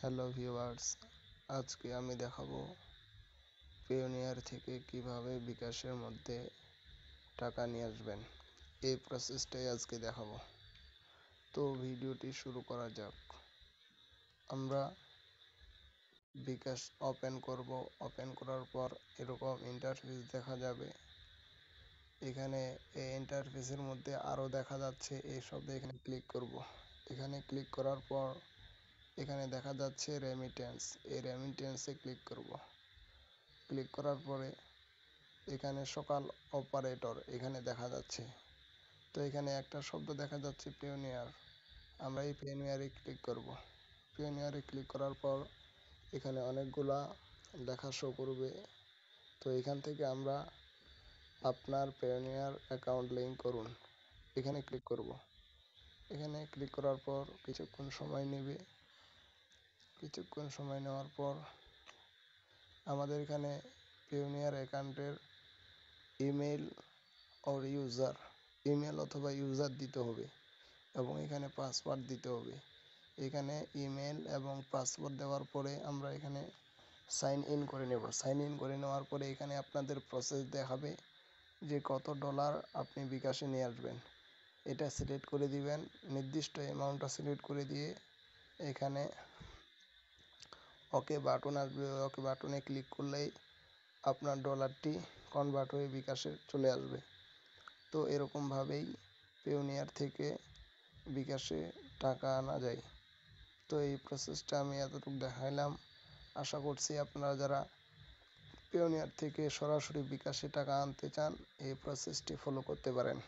Hello viewers, আজকে আমি দেখাবো পেওনিয়ার থেকে কিভাবে বিকাশের মধ্যে টাকা নিয়ে আসবেন। এই প্রসেসটাই আজকে দেখাবো। তো ভিডিওটি শুরু করা যাক। আমরা বিকাশ ওপেন করব। ওপেন করার পর এরকম ইন্টারফেস দেখা যাবে। এখানে এই ইন্টারফেসের মধ্যে আরও দেখা যাচ্ছে এই শব্দে এখানে ক্লিক করব। এখানে ক্লিক করার পর এখানে দেখা যাচ্ছে রেমিটেন্স। এই রেমিটেন্সে ক্লিক করব। ক্লিক করার পরে এখানে সকল অপারেটর এখানে দেখা যাচ্ছে। তো এখানে একটা শব্দ দেখা যাচ্ছে পেওনিয়ার। আমরা এই পেওনিয়ারে ক্লিক করব। পেওনিয়ারে ক্লিক করার পর এখানে অনেকগুলা লেখা শো করবে। তো এখান থেকে আমরা আপনার পেওনিয়ার অ্যাকাউন্ট লিংক করুন এখানে ক্লিক করব। এখানে ক্লিক করার পর কিছুক্ষণ সময় নেবে। কিছুক্ষণ সময় নেওয়ার পর আমাদের এখানে পেওনিয়ার অ্যাকাউন্টের ইমেল ইমেল অথবা ইউজার দিতে হবে এবং এখানে পাসওয়ার্ড দিতে হবে। এখানে ইমেল এবং পাসওয়ার্ড দেওয়ার পরে আমরা এখানে সাইন ইন করে নেব। সাইন ইন করে নেওয়ার পরে এখানে আপনাদের প্রসেস দেখাবে যে কত ডলার আপনি বিকাশে নিয়ে আসবেন। এটা সিলেক্ট করে দিবেন, নির্দিষ্ট অ্যামাউন্টটা সিলেক্ট করে দিয়ে এখানে ওকে বাটন আসবে। ওকে বাটনে ক্লিক করলেই আপনার ডলারটি কনভার্ট হয়ে বিকাশে চলে আসবে। তো এরকমভাবেই পেওনিয়ার থেকে বিকাশে টাকা আনা যায়। তো এই প্রসেসটা আমি এতটুকু দেখাইলাম। আশা করছি আপনারা যারা পেওনিয়ার থেকে সরাসরি বিকাশে টাকা আনতে চান এই প্রসেসটি ফলো করতে পারেন।